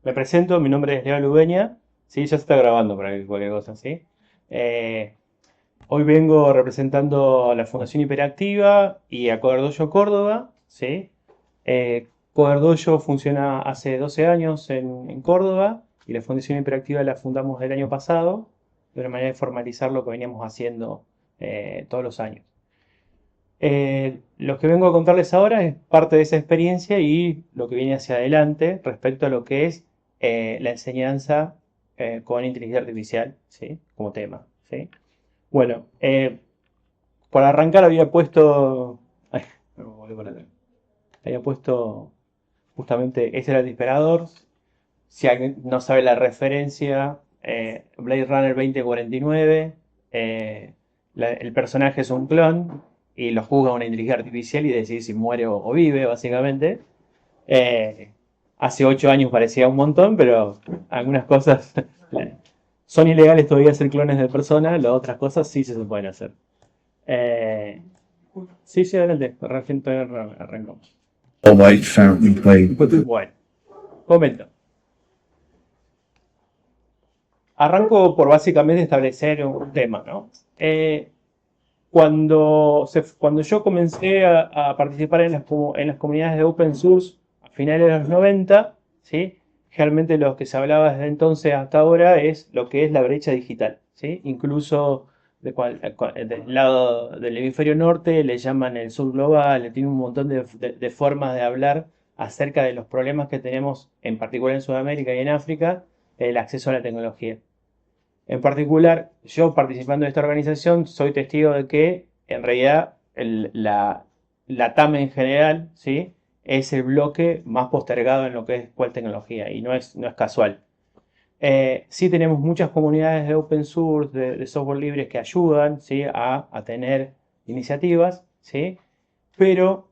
Me presento, mi nombre es Leo Lubeña. Sí, ya se está grabando para cualquier cosa, ¿sí? Eh, Hoy vengo representando a la Fundación Hiperactiva y a Coderdoyo Córdoba, ¿sí? Coderdoyo funciona hace 12 años en Córdoba y la Fundación Hiperactiva la fundamos el año pasado de una manera de formalizar lo que veníamos haciendo todos los años. Lo que vengo a contarles ahora es parte de esa experiencia y lo que viene hacia adelante respecto a lo que es la enseñanza con inteligencia artificial, ¿sí? Como tema, ¿sí? Bueno, por arrancar había puesto... Ay, me volví para atrás. Había puesto justamente, ese era el disparador. Si alguien no sabe la referencia, Blade Runner 2049, el personaje es un clon y lo juzga una inteligencia artificial y decide si muere o vive, básicamente. Eh, Hace 8 años parecía un montón, pero algunas cosas son ilegales todavía ser clones de personas, las otras cosas sí se pueden hacer. Eh, sí, sí, adelante, recién arrancamos. All Might Fountain Play. Bueno, comento. Arranco por básicamente establecer un tema, ¿no? Cuando yo comencé a participar en las comunidades de open source a finales de los 90, ¿sí? Realmente lo que se hablaba desde entonces hasta ahora es lo que es la brecha digital, ¿sí? Incluso del lado del hemisferio norte le llaman el sur global, tiene un montón de formas de hablar acerca de los problemas que tenemos, en particular en Sudamérica y en África, el acceso a la tecnología. En particular, yo participando de esta organización, soy testigo de que en realidad la TAM en general, ¿sí? Es el bloque más postergado en lo que es cual tecnología y no es casual. Sí tenemos muchas comunidades de open source, de software libres que ayudan, ¿sí? a tener iniciativas, ¿sí? Pero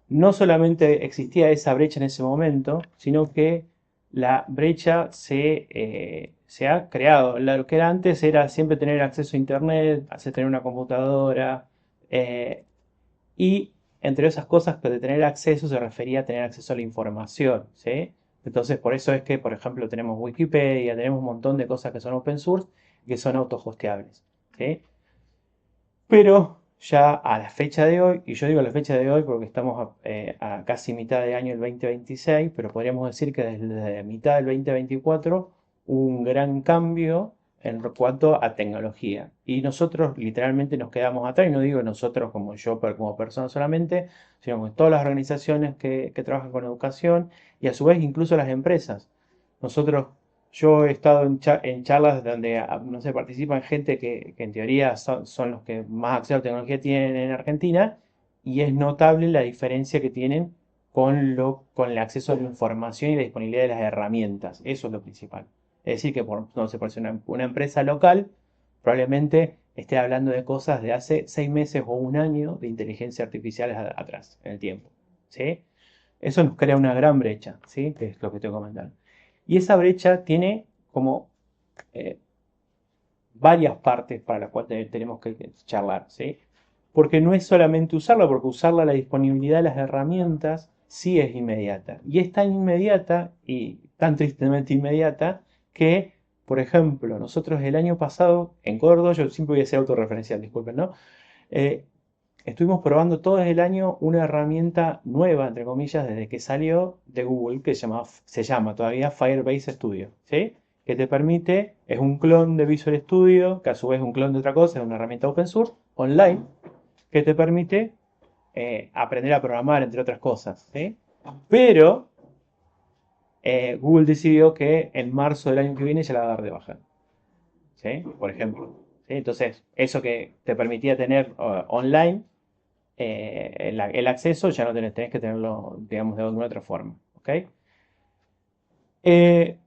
no solamente existía esa brecha en ese momento, sino que la brecha se ha creado. Lo que era antes era siempre tener acceso a Internet, hacer tener una computadora, eh, y entre esas cosas que de tener acceso se refería a tener acceso a la información, ¿sí? Entonces, por eso es que, por ejemplo, tenemos Wikipedia, tenemos un montón de cosas que son open source y que son autohosteables, ¿sí? Pero ya a la fecha de hoy, y yo digo a la fecha de hoy porque estamos a casi mitad de año del 2026, pero podríamos decir que desde mitad del 2024 hubo un gran cambio en cuanto a tecnología. Y nosotros literalmente nos quedamos atrás, y no digo nosotros como yo, como persona solamente, sino con todas las organizaciones que trabajan con educación y a su vez incluso las empresas. Nosotros Yo he estado en charlas donde, no sé, participan gente que en teoría son los que más acceso a tecnología tienen en Argentina y es notable la diferencia que tienen con el acceso a la información y la disponibilidad de las herramientas. Eso es lo principal. Es decir, que no sé, por ser una empresa local, probablemente esté hablando de cosas de hace 6 meses o un año de inteligencia artificial atrás, en el tiempo. ¿Sí? Eso nos crea una gran brecha, ¿sí? Que es lo que estoy comentando. Y esa brecha tiene como eh, varias partes para las cuales tenemos que charlar, ¿sí? Porque no es solamente usarla, porque usarla, la disponibilidad de las herramientas sí es inmediata. Y es tan inmediata y tan tristemente inmediata que, por ejemplo, nosotros el año pasado en Córdoba, yo siempre voy a ser autorreferencial, disculpen, ¿no? Eh, Estuvimos probando todo el año una herramienta nueva, entre comillas, desde que salió de Google, que se llama todavía Firebase Studio, ¿sí? Que te permite, es un clon de Visual Studio, que a su vez es un clon de otra cosa, es una herramienta open source, online, que te permite aprender a programar, entre otras cosas, ¿sí? Pero Google decidió que en marzo del año que viene ya la va a dar de baja, ¿sí? Por ejemplo. ¿Sí? Entonces, eso que te permitía tener online, el acceso ya no tenés que tenerlo, digamos, de alguna otra forma. ¿Ok?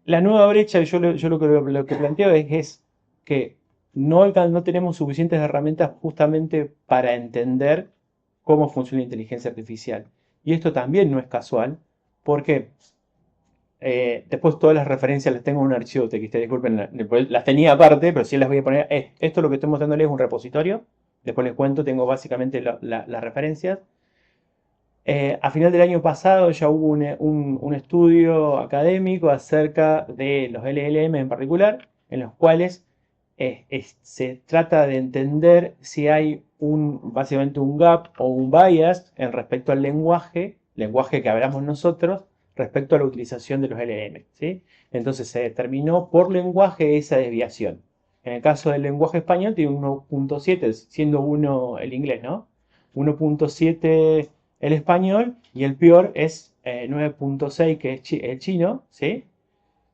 La nueva brecha, yo lo que planteo es que no tenemos suficientes herramientas justamente para entender cómo funciona la inteligencia artificial. Y esto también no es casual, porque después todas las referencias las tengo en un archivo TXT, disculpen, las tenía aparte, pero sí las voy a poner. Esto lo que estoy mostrándoles es un repositorio, después les cuento, tengo básicamente las referencias. A final del año pasado ya hubo un estudio académico acerca de los LLM en particular, en los cuales se trata de entender si hay básicamente un gap o un bias en respecto al lenguaje que hablamos nosotros, respecto a la utilización de los LLM, ¿sí? Entonces se determinó por lenguaje esa desviación. En el caso del lenguaje español tiene un 1.7, siendo uno el inglés, ¿no? 1.7 el español y el peor es 9.6, que es el chino, ¿sí?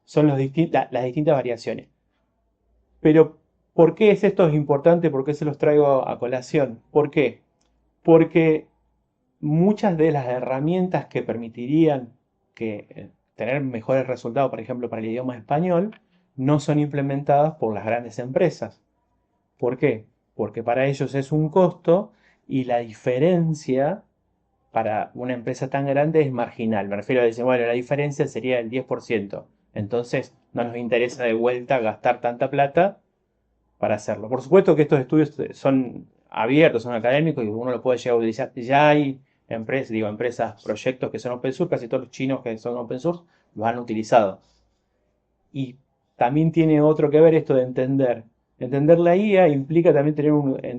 Son las distintas variaciones. Pero, ¿por qué es esto importante? ¿Por qué se los traigo a colación? ¿Por qué? Porque muchas de las herramientas que permitirían tener mejores resultados, por ejemplo, para el idioma español, no son implementadas por las grandes empresas. ¿Por qué? Porque para ellos es un costo y la diferencia para una empresa tan grande es marginal. Me refiero a decir, bueno, la diferencia sería el 10%. Entonces, no nos interesa de vuelta gastar tanta plata para hacerlo. Por supuesto que estos estudios son abiertos, son académicos y uno lo puede llegar a utilizar. Ya hay empresas, proyectos que son open source, casi todos los chinos que son open source los han utilizado. Y también tiene otro que ver esto de entender. Entender la IA implica también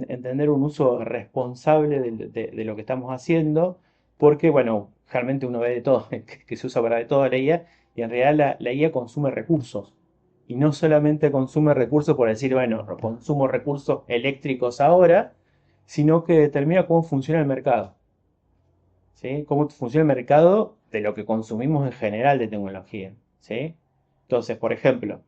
entender un uso responsable de lo que estamos haciendo, porque, bueno, realmente uno ve de todo, que se usa para de todo la IA, y en realidad la IA consume recursos. Y no solamente consume recursos por decir, bueno, consumo recursos eléctricos ahora, sino que determina cómo funciona el mercado. ¿Sí? Cómo funciona el mercado de lo que consumimos en general de tecnología. ¿Sí? Entonces, por ejemplo,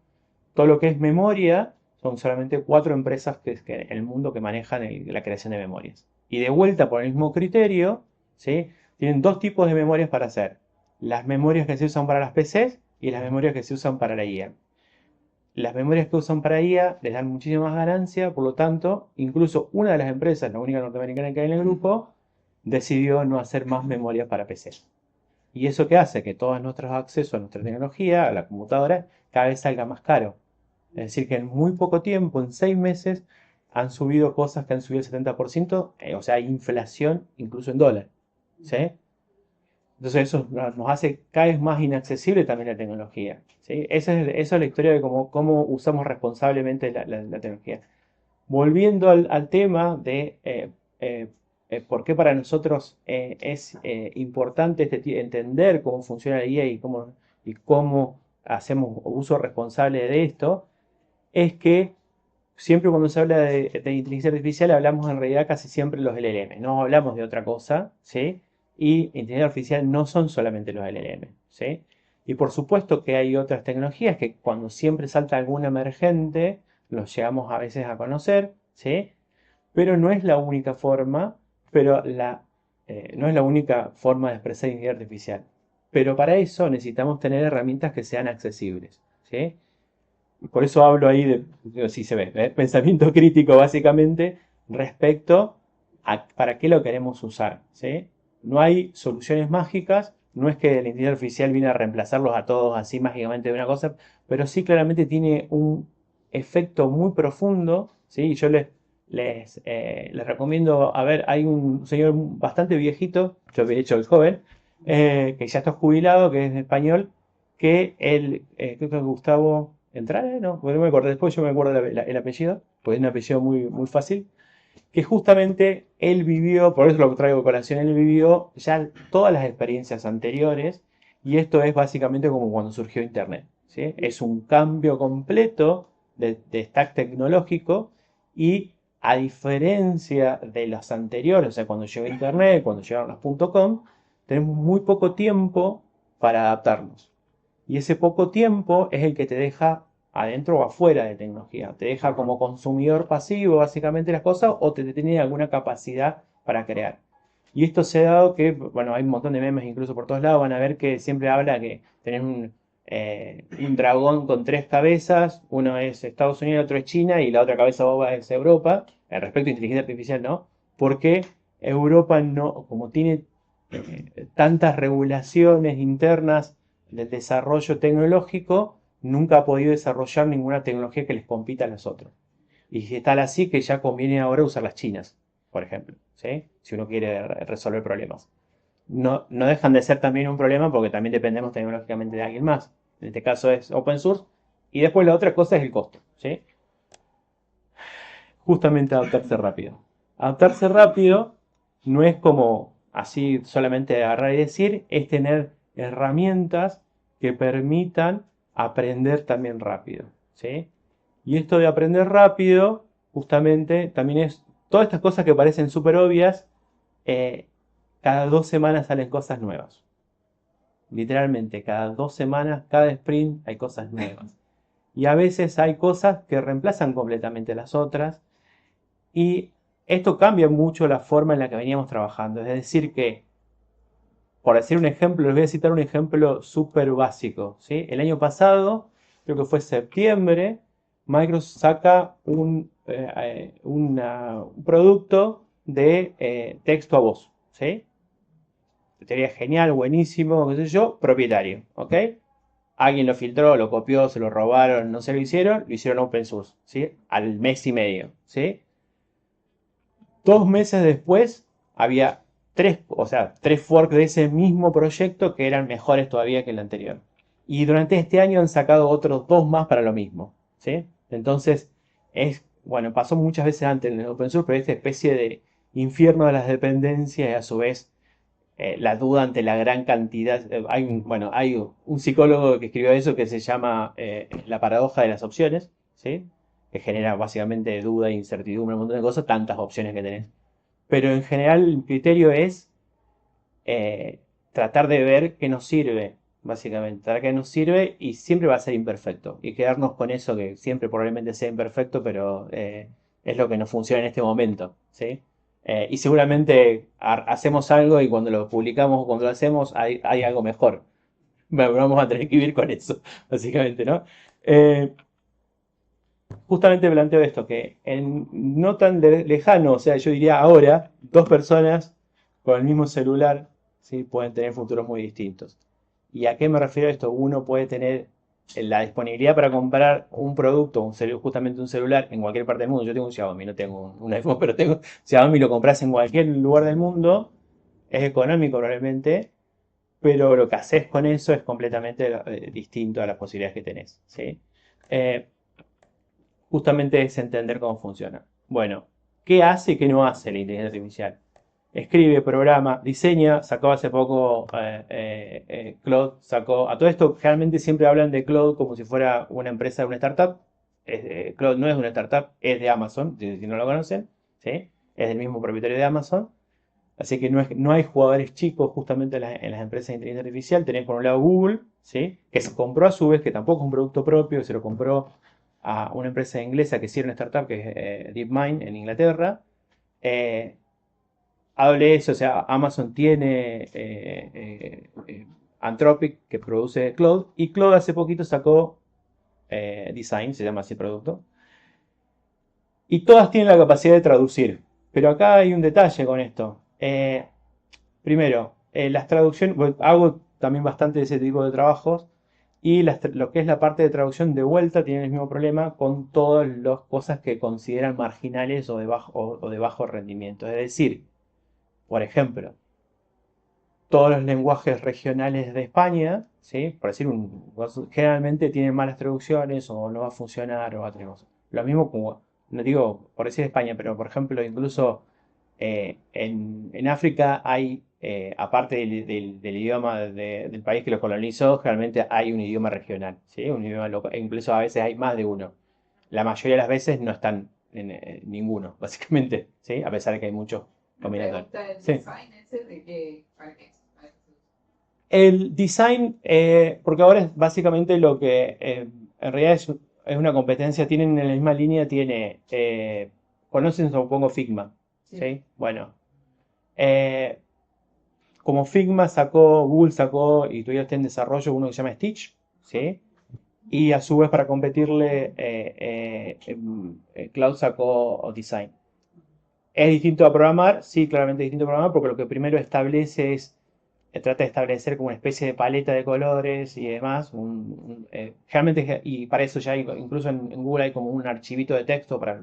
todo lo que es memoria, son solamente 4 empresas en el mundo que manejan la creación de memorias. Y de vuelta, por el mismo criterio, ¿sí? Tienen 2 tipos de memorias para hacer. Las memorias que se usan para las PCs y las memorias que se usan para la IA. Las memorias que usan para IA les dan muchísima más ganancia, por lo tanto, incluso una de las empresas, la única norteamericana que hay en el grupo, decidió no hacer más memorias para PC. ¿Y eso qué hace? Que todos nuestros accesos a nuestra tecnología, a la computadora, cada vez salga más caro. Es decir, que en muy poco tiempo, en 6 meses, han subido cosas que han subido el 70%, o sea, hay inflación incluso en dólar. ¿Sí? Entonces eso nos hace cada vez más inaccesible también la tecnología. ¿Sí? Esa es la historia de cómo usamos responsablemente la tecnología. Volviendo al tema de por qué para nosotros es importante entender cómo funciona la IA y cómo hacemos uso responsable de esto, es que siempre cuando se habla de inteligencia artificial hablamos en realidad casi siempre de los LLM, no hablamos de otra cosa, ¿sí? Y inteligencia artificial no son solamente los LLM, ¿sí? Y por supuesto que hay otras tecnologías que cuando siempre salta alguna emergente, los llegamos a veces a conocer, ¿sí? Pero no es la única forma, no es la única forma de expresar inteligencia artificial. Pero para eso necesitamos tener herramientas que sean accesibles, ¿sí? Por eso hablo ahí sí se ve, pensamiento crítico básicamente respecto a para qué lo queremos usar, ¿sí? No hay soluciones mágicas, no es que la inteligencia artificial viene a reemplazarlos a todos así mágicamente de una cosa, pero sí claramente tiene un efecto muy profundo, ¿sí? Y yo les recomiendo, a ver, hay un señor bastante viejito, yo había hecho el joven, que ya está jubilado, que es español, que él, creo que Gustavo Entrada, no, porque no me acuerdo, después yo me acuerdo el apellido, porque es un apellido muy, muy fácil, que justamente él vivió, por eso lo traigo a colación, él vivió ya todas las experiencias anteriores, y esto es básicamente como cuando surgió Internet, ¿sí? Es un cambio completo de stack tecnológico, y a diferencia de los anteriores, o sea, cuando llegó Internet, cuando llegaron las .com, tenemos muy poco tiempo para adaptarnos. Y ese poco tiempo es el que te deja adentro o afuera de tecnología. Te deja como consumidor pasivo básicamente las cosas o te tiene alguna capacidad para crear. Y esto se ha dado que, bueno, hay un montón de memes incluso por todos lados, van a ver que siempre habla que tenés un dragón con 3 cabezas, uno es Estados Unidos, otro es China y la otra cabeza boba es Europa, respecto a inteligencia artificial, ¿no? Porque Europa no, como tiene tantas regulaciones internas del desarrollo tecnológico, nunca ha podido desarrollar ninguna tecnología que les compita a los otros. Y es tal así que ya conviene ahora usar las chinas, por ejemplo, ¿sí? Si uno quiere resolver problemas. no dejan de ser también un problema porque también dependemos tecnológicamente de alguien más. En este caso es open source. Y después la otra cosa es el costo, ¿sí? Justamente adaptarse rápido. Adaptarse rápido no es como así solamente agarrar y decir, es tener herramientas que permitan aprender también rápido, ¿sí? Y esto de aprender rápido, justamente, también es todas estas cosas que parecen súper obvias, eh, cada 2 semanas salen cosas nuevas. Literalmente, cada 2 semanas, cada sprint hay cosas nuevas. Y a veces hay cosas que reemplazan completamente las otras. Y esto cambia mucho la forma en la que veníamos trabajando. Es decir, que, por decir un ejemplo, les voy a citar un ejemplo súper básico, ¿sí? El año pasado, creo que fue septiembre, Microsoft saca un producto de texto a voz, ¿sí? Teoría genial, buenísimo, qué sé yo, propietario, ¿ok? Alguien lo filtró, lo copió, se lo robaron, no se lo hicieron open source, ¿sí? Al mes y medio, ¿sí? 2 meses después había tres forks de ese mismo proyecto que eran mejores todavía que el anterior. Y durante este año han sacado otros 2 más para lo mismo, ¿sí? Entonces, bueno, pasó muchas veces antes en el open source, pero esta especie de infierno de las dependencias y a su vez la duda ante la gran cantidad. Hay un psicólogo que escribió eso que se llama la paradoja de las opciones, ¿sí? Que genera básicamente duda, incertidumbre, un montón de cosas, tantas opciones que tenés. Pero en general el criterio es eh, tratar de ver qué nos sirve, básicamente. Tratar qué nos sirve y siempre va a ser imperfecto. Y quedarnos con eso que siempre probablemente sea imperfecto, pero es lo que nos funciona en este momento, ¿sí? Y seguramente hacemos algo y cuando lo publicamos o cuando lo hacemos hay algo mejor. Bueno, vamos a tener que vivir con eso, básicamente, ¿no? Eh, Justamente planteo esto, que en no tan lejano, o sea, yo diría ahora, dos personas con el mismo celular, ¿sí? Pueden tener futuros muy distintos. ¿Y a qué me refiero esto? Uno puede tener la disponibilidad para comprar un producto, justamente un celular, en cualquier parte del mundo. Yo tengo un Xiaomi, no tengo un iPhone, pero tengo Xiaomi, lo compras en cualquier lugar del mundo, es económico probablemente, pero lo que haces con eso es completamente distinto a las posibilidades que tenés, ¿sí? Eh, Justamente es entender cómo funciona. Bueno, ¿qué hace y qué no hace la inteligencia artificial? Escribe, programa, diseña, sacó hace poco Claude, sacó, a todo esto generalmente siempre hablan de Claude como si fuera una empresa de una startup. Claude no es una startup, es de Amazon, si no lo conocen, ¿sí? Es del mismo propietario de Amazon. Así que no hay jugadores chicos justamente en las empresas de inteligencia artificial. Tenés por un lado Google, ¿sí? Que se compró a su vez, que tampoco es un producto propio, se lo compró a una empresa inglesa que sí era una startup, que es DeepMind en Inglaterra. Eh, AWS, o sea, Amazon tiene Anthropic que produce Cloud, y Cloud hace poquito sacó Design, se llama así el producto, y todas tienen la capacidad de traducir. Pero acá hay un detalle con esto. Primero, las traducciones, bueno, hago también bastante de ese tipo de trabajos, y lo que es la parte de traducción de vuelta tiene el mismo problema con todas las cosas que consideran marginales o de bajo rendimiento. Es decir, por ejemplo, todos los lenguajes regionales de España, ¿sí? Por decir generalmente tienen malas traducciones o no va a funcionar o va a tener cosas. Lo mismo como, no digo por decir España, pero por ejemplo, incluso en África hay, aparte del idioma del país que lo colonizó, generalmente hay un idioma regional, ¿sí? Un idioma local, e incluso a veces hay más de uno. La mayoría de las veces no están en ninguno, básicamente, ¿sí? A pesar de que hay muchos combinatorios. Sí. El design, porque ahora es básicamente lo que en realidad es una competencia, tienen en la misma línea, conocen supongo Figma, ¿sí? Bueno, eh, como Figma Google sacó y todavía está en desarrollo uno que se llama Stitch, ¿sí? Y a su vez para competirle, Cloud sacó Design. ¿Es distinto a programar? Sí, claramente es distinto a programar porque lo que primero establece trata de establecer como una especie de paleta de colores y demás. Generalmente, y para eso ya incluso en Google hay como un archivito de texto para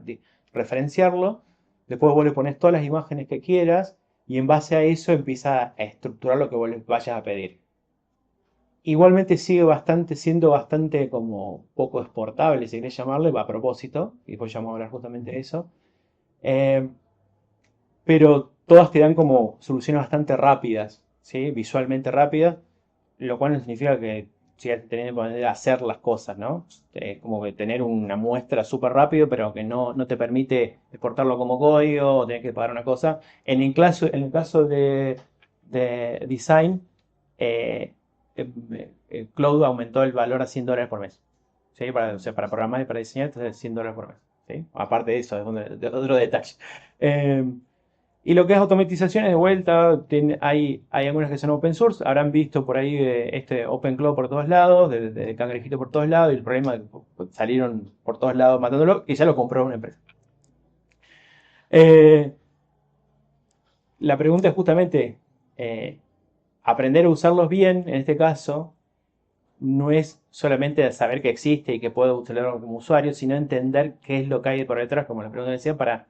referenciarlo. Después vos le pones todas las imágenes que quieras y en base a eso empieza a estructurar lo que vos les vayas a pedir. Igualmente sigue siendo bastante como poco exportable, si querés llamarle, a propósito, y después ya vamos a hablar justamente de eso. Eh, pero todas te dan como soluciones bastante rápidas, ¿sí? Visualmente rápidas, lo cual no significa que sigas teniendo que poner a hacer las cosas, ¿no? Como que tener una muestra súper rápido, pero que no te permite exportarlo como código o tener que pagar una cosa. En el caso de design, eh, Cloud aumentó el valor a $100 por mes. ¿Sí? O sea, para programar y para diseñar, entonces $100 por mes. ¿Sí? Aparte de eso, es otro detalle. Eh, y lo que es automatizaciones de vuelta, hay algunas que son open source, habrán visto por ahí este OpenClaw por todos lados, de Cangrejito por todos lados, y el problema es que salieron por todos lados matándolo, y ya lo compró una empresa. Eh, la pregunta es justamente, aprender a usarlos bien, en este caso, no es solamente saber que existe y que puedo utilizarlo como usuario, sino entender qué es lo que hay por detrás, como la pregunta decía, para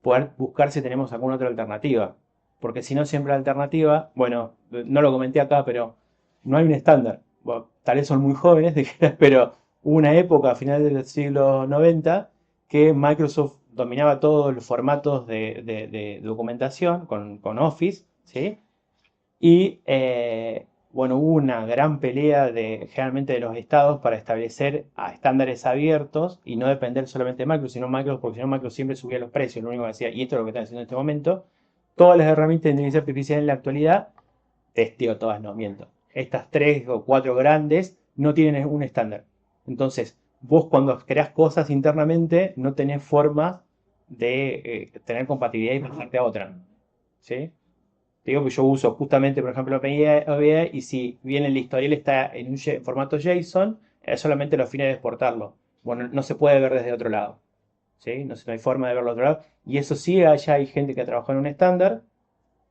poder buscar si tenemos alguna otra alternativa. Porque si no, siempre la alternativa, bueno, no lo comenté acá, pero no hay un estándar. Bueno, tal vez son muy jóvenes, pero hubo una época a finales del siglo 90 que Microsoft dominaba todos los formatos de documentación con Office, ¿sí? Y bueno, hubo una gran pelea generalmente de los estados para establecer estándares abiertos y no depender solamente de Microsoft, porque si no Microsoft siempre subía los precios, lo único que decía, y esto es lo que están haciendo en este momento. Todas las herramientas de inteligencia artificial en la actualidad, testeo todas, no miento. Estas 3 o 4 grandes no tienen un estándar. Entonces, vos cuando creás cosas internamente no tenés forma de tener compatibilidad y pasarte a otra. ¿Sí? Te digo que yo uso justamente, por ejemplo, OpenAI y si bien el historial está en un formato JSON, es solamente los fines de exportarlo. Bueno, no se puede ver desde otro lado. ¿Sí? No hay forma de verlo de otro lado. Y eso sí, allá hay gente que ha trabajado en un estándar,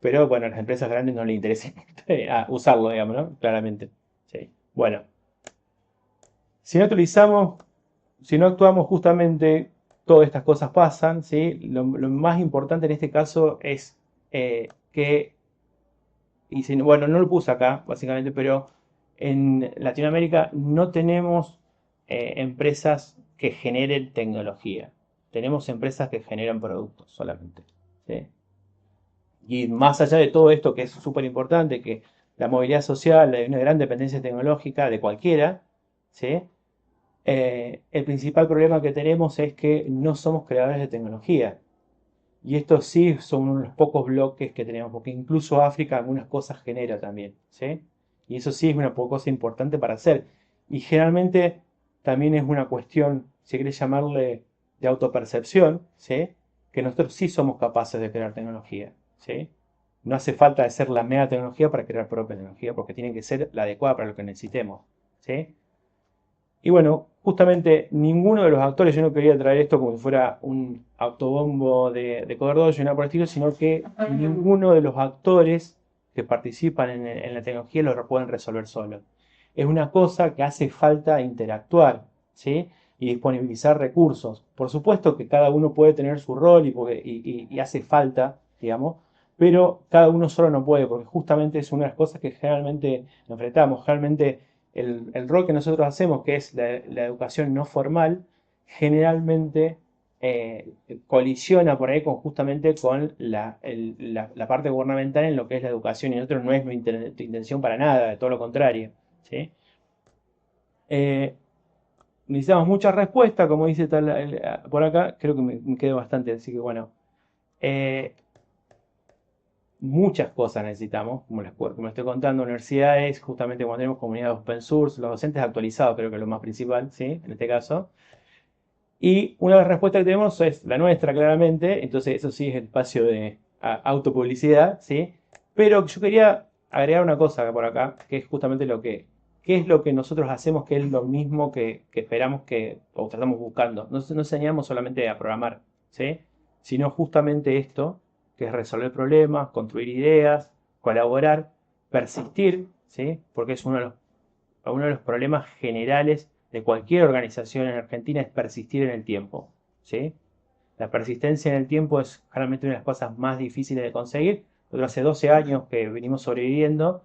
pero bueno, a las empresas grandes no les interesa usarlo, digamos, ¿no? Claramente. ¿Sí? Bueno, si no utilizamos, si no actuamos justamente, todas estas cosas pasan, ¿sí? Lo más importante en este caso es que bueno, no lo puse acá, básicamente, pero en Latinoamérica no tenemos empresas que generen tecnología. Tenemos empresas que generan productos solamente. ¿Sí? Y más allá de todo esto que es súper importante, que la movilidad social, hay una gran dependencia tecnológica de cualquiera, ¿sí? El principal problema que tenemos es que no somos creadores de tecnología. Y estos sí son uno de los pocos bloques que tenemos, porque incluso África algunas cosas genera también, ¿sí? Y eso sí es una cosa importante para hacer. Y generalmente también es una cuestión, si querés llamarle, de autopercepción, ¿sí? Que nosotros sí somos capaces de crear tecnología, ¿sí? No hace falta de ser la mega tecnología para crear propia tecnología, porque tiene que ser la adecuada para lo que necesitemos, ¿sí? Y bueno, justamente ninguno de los actores, yo no quería traer esto como si fuera un autobombo de Coder Dojo y nada por el estilo, sino que ninguno de los actores que participan en la tecnología lo pueden resolver solos. Es una cosa que hace falta interactuar, ¿sí? Y disponibilizar recursos. Por supuesto que cada uno puede tener su rol y hace falta, digamos, pero cada uno solo no puede, porque justamente es una de las cosas que generalmente enfrentamos. Generalmente el rol que nosotros hacemos, que es la educación no formal, generalmente colisiona por ahí justamente con la parte gubernamental en lo que es la educación y nosotros no es nuestra intención para nada, de todo lo contrario. ¿Sí? Eh, necesitamos mucha respuesta, como dice por acá, creo que me quedo bastante, así que bueno. Eh, Muchas cosas necesitamos, como estoy contando, universidades, justamente cuando tenemos comunidades open source, los docentes actualizados, creo que es lo más principal, ¿sí? En este caso. Y una de las respuestas que tenemos es la nuestra, claramente, entonces eso sí es el espacio de autopublicidad, ¿sí? Pero yo quería agregar una cosa por acá, que es justamente qué es lo que nosotros hacemos, que es lo mismo que esperamos o tratamos buscando. No enseñamos solamente a programar, ¿sí? Sino justamente esto, que es resolver problemas, construir ideas, colaborar, persistir, ¿sí? Porque es uno de los problemas generales de cualquier organización en Argentina es persistir en el tiempo, ¿sí? La persistencia en el tiempo es claramente una de las cosas más difíciles de conseguir, nosotros hace 12 años que venimos sobreviviendo,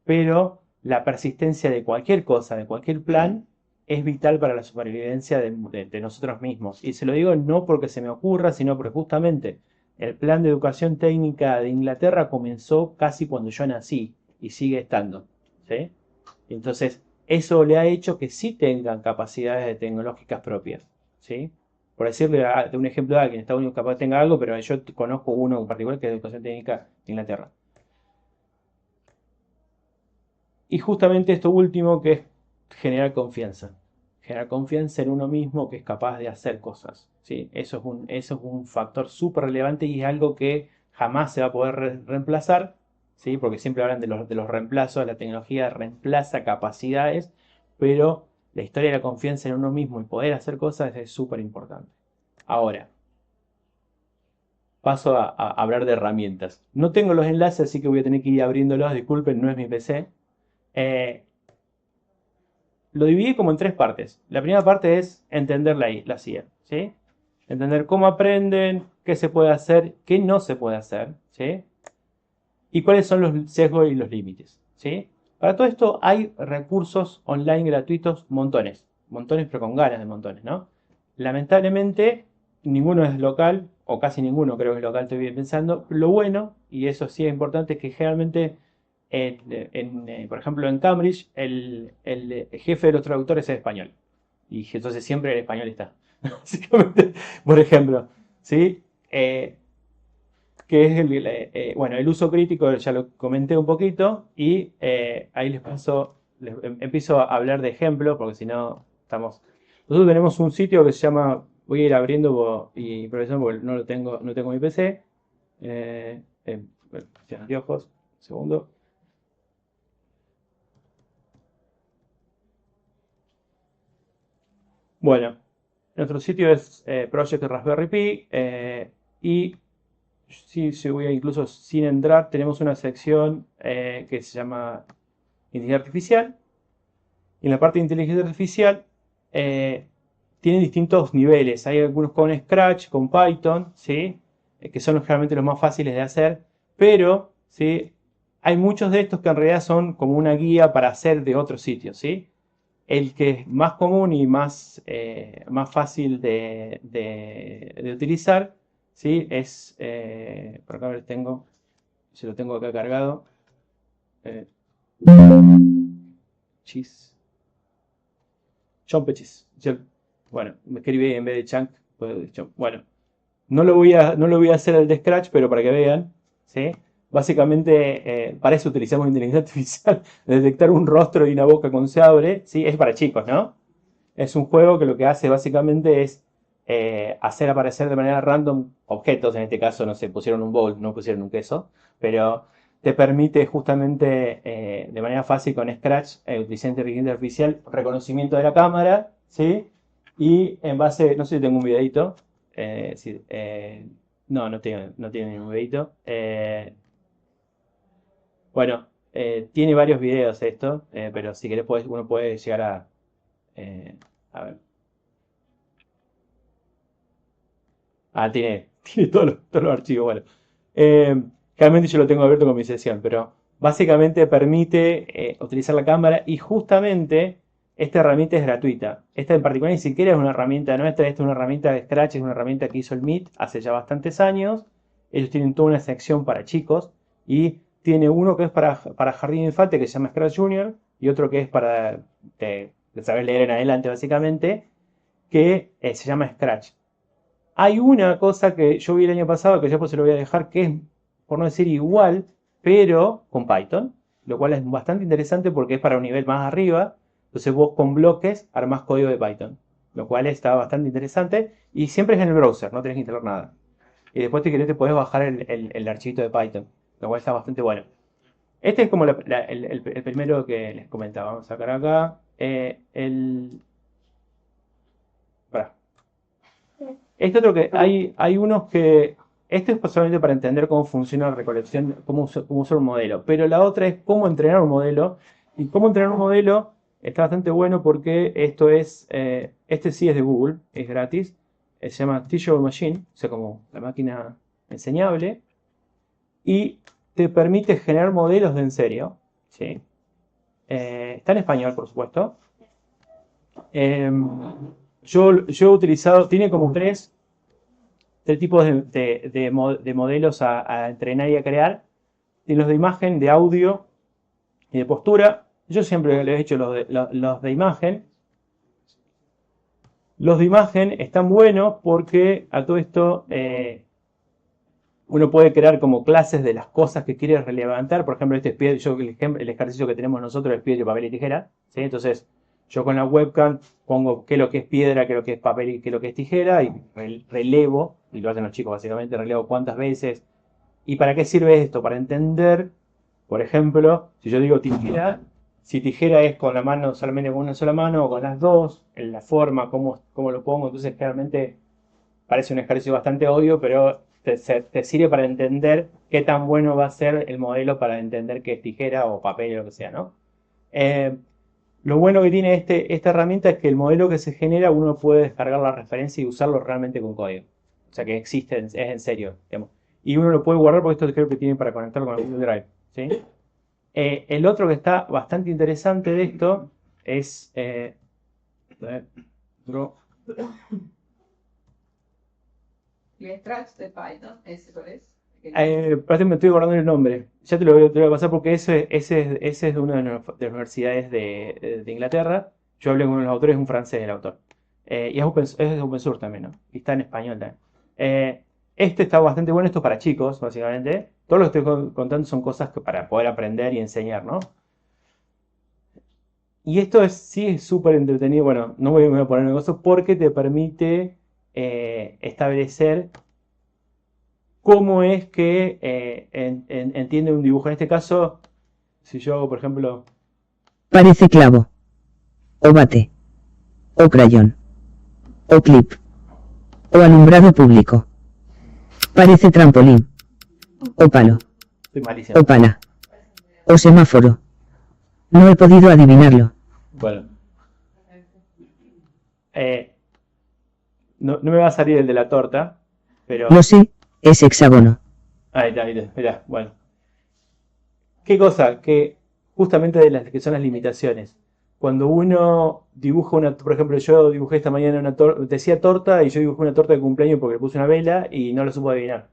pero la persistencia de cualquier cosa, de cualquier plan, es vital para la supervivencia de nosotros mismos. Y se lo digo no porque se me ocurra, sino porque justamente el plan de educación técnica de Inglaterra comenzó casi cuando yo nací y sigue estando. ¿Sí? Entonces, eso le ha hecho que sí tengan capacidades tecnológicas propias. ¿Sí? Por decirle de un ejemplo de alguien, Estados Unidos capaz tenga algo, pero yo conozco uno en particular que es de educación técnica de Inglaterra. Y justamente esto último que es generar confianza. Generar confianza en uno mismo que es capaz de hacer cosas. ¿Sí? Eso es un factor súper relevante y es algo que jamás se va a poder reemplazar. ¿Sí? Porque siempre hablan de los reemplazos, la tecnología reemplaza capacidades, pero la historia de la confianza en uno mismo y poder hacer cosas es súper importante. Ahora, paso a hablar de herramientas. No tengo los enlaces, así que voy a tener que ir abriéndolos. Disculpen, no es mi PC. Eh, lo dividí como en tres partes. La primera parte es entender la CIA, ¿sí? Entender cómo aprenden, qué se puede hacer, qué no se puede hacer, ¿sí? Y cuáles son los sesgos y los límites, ¿sí? Para todo esto hay recursos online gratuitos, montones. Montones, pero con ganas de montones, ¿no? Lamentablemente, ninguno es local, o casi ninguno creo que es local, estoy bien pensando. Lo bueno, y eso sí es importante, es que generalmente por ejemplo, en Cambridge, el jefe de los traductores es español. Y entonces siempre el español está. Básicamente, por ejemplo, ¿sí? Que es bueno, el uso crítico, ya lo comenté un poquito, y ahí empiezo a hablar de ejemplo, porque si no, estamos... Nosotros tenemos un sitio que se llama, voy a ir abriendo y improvisando porque no tengo mi PC. Anteojos, un segundo. Bueno, nuestro sitio es Project Raspberry Pi y si voy a incluso sin entrar, tenemos una sección que se llama Inteligencia Artificial. Y en la parte de inteligencia artificial tiene distintos niveles. Hay algunos con Scratch, con Python, ¿sí? Que son generalmente los más fáciles de hacer, pero ¿sí? Hay muchos de estos que en realidad son como una guía para hacer de otros sitios, ¿sí? El que es más común y más fácil de utilizar, ¿sí? Es, por acá se lo tengo acá cargado. Chis. Chompechis. Bueno, me escribí en vez de chunk. Bueno, no lo voy a hacer el de Scratch, pero para que vean, ¿sí? Básicamente, para eso utilizamos inteligencia artificial. Detectar un rostro y una boca cuando se abre, ¿sí? Es para chicos, ¿no? Es un juego que lo que hace básicamente es hacer aparecer de manera random objetos. En este caso, no sé, pusieron un bowl, no pusieron un queso. Pero te permite justamente de manera fácil con Scratch, utilizar inteligencia artificial, reconocimiento de la cámara, ¿sí? Y en base, no sé si tengo un videito. No tiene ningún videito. Bueno, tiene varios videos esto, pero si querés uno puede llegar eh, a ver. Tiene todos los archivos. Bueno, Eh, realmente yo lo tengo abierto con mi sesión, pero básicamente permite utilizar la cámara y justamente esta herramienta es gratuita. Esta en particular ni siquiera es una herramienta nuestra, esta es una herramienta de Scratch, es una herramienta que hizo el Meet hace ya bastantes años. Ellos tienen toda una sección para chicos y tiene uno que es para jardín de infante que se llama Scratch Junior y otro que es para saber leer en adelante básicamente, que se llama Scratch. Hay una cosa que yo vi el año pasado, que ya pues se lo voy a dejar, que es, por no decir igual, pero con Python, lo cual es bastante interesante porque es para un nivel más arriba. Entonces vos con bloques armás código de Python, lo cual está bastante interesante y siempre es en el browser, no tenés que instalar nada. Y después si querés te podés bajar el archivito de Python, lo cual está bastante bueno. Este es como el primero que les comentaba. Vamos a sacar acá. Pará. Este otro que hay unos que. Esto es solamente para entender cómo funciona la recolección, cómo usar un modelo. Pero la otra es cómo entrenar un modelo. Y cómo entrenar un modelo está bastante bueno porque esto es. Este sí es de Google, es gratis. Se llama Teachable Machine, o sea, como la máquina enseñable. Y te permite generar modelos de en serio, ¿sí? Está en español, por supuesto. Yo he utilizado, tiene como tres tipos de modelos a entrenar y a crear. Y los de imagen, de audio y de postura. Yo siempre les he hecho los de imagen. Los de imagen están buenos porque a todo esto uno puede crear como clases de las cosas que quiere relevantar. Por ejemplo, el ejercicio que tenemos nosotros es piedra, papel y tijera, ¿sí? Entonces, yo con la webcam pongo qué es lo que es piedra, qué es lo que es papel y qué es lo que es tijera y relevo, y lo hacen los chicos básicamente, relevo cuántas veces. ¿Y para qué sirve esto? Para entender, por ejemplo, si yo digo tijera, si tijera es con la mano, solamente con una sola mano o con las dos, en la forma, cómo lo pongo, entonces claramente parece un ejercicio bastante obvio, pero te sirve para entender qué tan bueno va a ser el modelo para entender qué es tijera o papel o lo que sea, ¿no? Lo bueno que tiene esta herramienta es que el modelo que se genera uno puede descargar la referencia y usarlo realmente con código. O sea que existe, es en serio, digamos. Y uno lo puede guardar porque esto creo que tiene para conectarlo con el Google Drive, ¿sí? El otro que está bastante interesante de esto es... ¿Y extracts de Python? ¿Ese cuál es? Parece que me estoy guardando el nombre. Ya te lo voy a pasar porque ese es de una de las universidades de Inglaterra. Yo hablé con uno de los autores, es un francés el autor. Y es de open source también, ¿no? Y está en español también. Este está bastante bueno, esto es para chicos, básicamente. Todo lo que estoy contando son cosas que para poder aprender y enseñar, ¿no? Y esto sí es súper entretenido. Bueno, no me voy a poner negocios porque te permite establecer cómo es que entiende un dibujo. En este caso, si yo hago, por ejemplo, Parece clavo. O bate. O crayón. O clip. O alumbrado público. Parece trampolín. O palo. estoy malísimo. O pala. O semáforo. No he podido adivinarlo. Bueno, no me va a salir el de la torta, pero Lo sé, es hexágono. ahí está, mirá, bueno. ¿Qué cosa? Que justamente de las que son las limitaciones. Cuando uno dibuja por ejemplo, yo dibujé esta mañana una torta, decía torta y yo dibujé una torta de cumpleaños porque le puse una vela y no lo supo adivinar.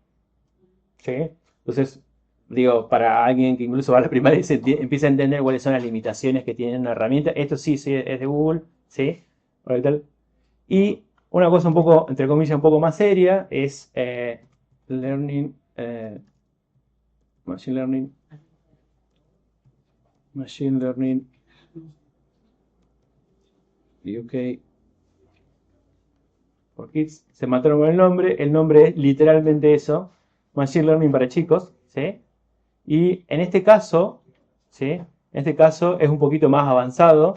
¿Sí? Entonces, digo, para alguien que incluso va a la primaria y empieza a entender cuáles son las limitaciones que tiene una herramienta. Esto sí es de Google, ¿sí? Hola, ¿qué tal? Y una cosa un poco, entre comillas, un poco más seria es Machine Learning UK for Kids. Se mataron con el nombre es literalmente eso, Machine Learning para chicos, ¿sí? Y en este caso, ¿sí? En este caso es un poquito más avanzado,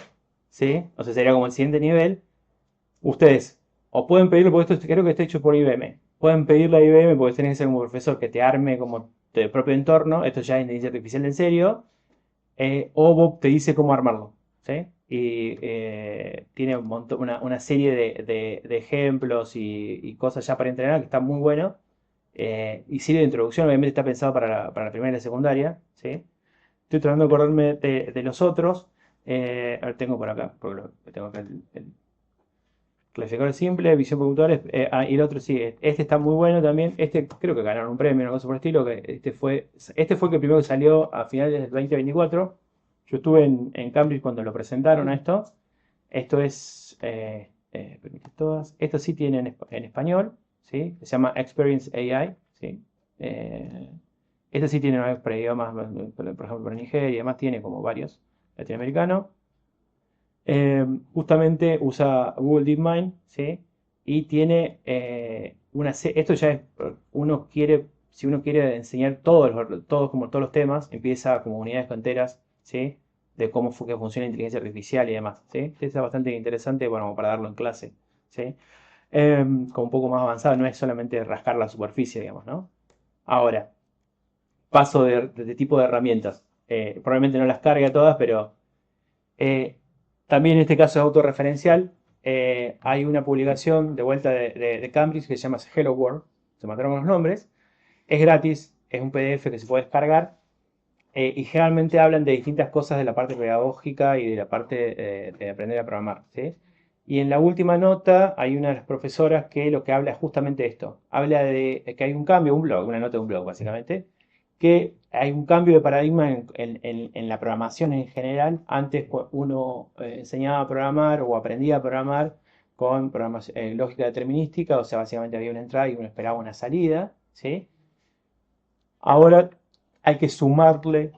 ¿sí? O sea, sería como el siguiente nivel. Ustedes o pueden pedirlo, porque esto creo que está hecho por IBM. Pueden pedirle a IBM porque tenés que ser como profesor que te arme como tu propio entorno. Esto ya es inteligencia artificial en serio. O Bob te dice cómo armarlo, ¿sí? Y tiene una serie de ejemplos y cosas ya para entrenar que está muy bueno. Y sirve de introducción, obviamente está pensado para la primera y la secundaria, ¿sí? Estoy tratando de acordarme de los otros. A ver, tengo por acá, porque tengo acá el clasificador simple, visión por computadores. Y el otro sí, este está muy bueno también. Este creo que ganaron un premio, una cosa por el estilo. Que este fue el que primero que salió a finales del 2024. Yo estuve en Cambridge cuando lo presentaron a esto. Esto es, permite todas. Esto sí tiene en español, ¿sí? Se llama Experience AI, ¿sí? Este sí tiene para idiomas, por ejemplo, para Nigeria y demás tiene como varios latinoamericanos. Justamente usa Google DeepMind, ¿sí? Y tiene esto ya es, si uno quiere enseñar todos los temas, empieza como unidades enteras, ¿sí? De cómo que funciona la inteligencia artificial y demás, ¿sí? Este es bastante interesante, bueno, para darlo en clase, ¿sí? Como un poco más avanzado, no es solamente rascar la superficie, digamos, ¿no? Ahora, paso de tipo de herramientas. Probablemente no las cargue a todas, pero también en este caso es autorreferencial. Hay una publicación de vuelta de Cambridge que se llama Hello World. Se mataron los nombres. Es gratis. es un PDF que se puede descargar y generalmente hablan de distintas cosas de la parte pedagógica y de la parte de aprender a programar, ¿sí? Y en la última nota hay una de las profesoras que lo que habla es justamente esto. Habla de que hay un cambio, un blog, una nota de un blog básicamente, que hay un cambio de paradigma en la programación en general. Antes uno enseñaba a programar o aprendía a programar con lógica determinística, o sea, básicamente había una entrada y uno esperaba una salida, ¿sí? Ahora hay que sumarle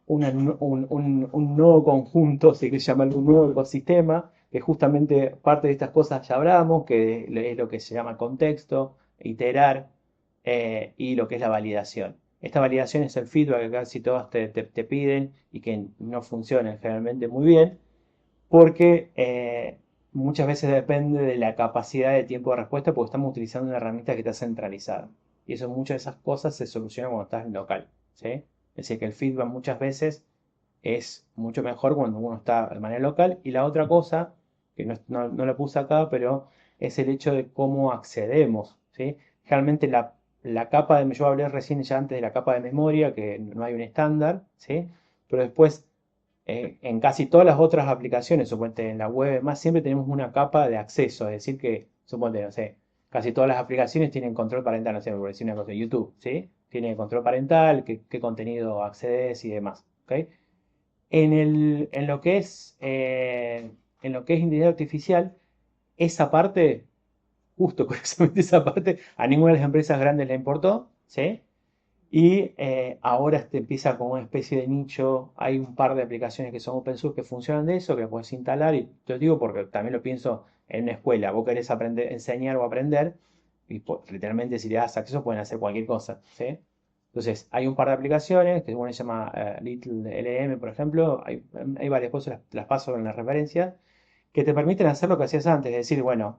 un nuevo conjunto, si quieres llamarlo un nuevo ecosistema, que justamente parte de estas cosas ya hablamos, que es lo que se llama contexto, iterar y lo que es la validación. Esta validación es el feedback que casi todos te piden y que no funcionan generalmente muy bien, porque muchas veces depende de la capacidad de tiempo de respuesta, porque estamos utilizando una herramienta que está centralizada. Y eso, muchas de esas cosas se solucionan cuando estás en local, ¿sí? Es decir, que el feedback muchas veces es mucho mejor cuando uno está de manera local. Y la otra cosa, que no la puse acá, pero es el hecho de cómo accedemos, ¿sí? Realmente la capa yo hablé recién ya antes de la capa de memoria, que no hay un estándar, ¿sí? Pero después en casi todas las otras aplicaciones, suponte en la web, más siempre tenemos una capa de acceso, es decir que, suponte, no sé, casi todas las aplicaciones tienen control parental, no sé, por decir una cosa, YouTube, ¿sí? Tiene control parental, qué contenido accedes y demás, ¿ok? En lo que es inteligencia artificial, esa parte, justo curiosamente esa parte, a ninguna de las empresas grandes le importó, ¿sí? Y ahora empieza como una especie de nicho. Hay un par de aplicaciones que son open source que funcionan de eso, que puedes instalar. Y te lo digo porque también lo pienso en una escuela. Vos querés aprender, enseñar o aprender, y literalmente si le das acceso pueden hacer cualquier cosa, ¿sí? Entonces, hay un par de aplicaciones, que uno se llama Little LM, por ejemplo. Hay varias cosas, las paso en la referencia, que te permiten hacer lo que hacías antes. Es decir, bueno,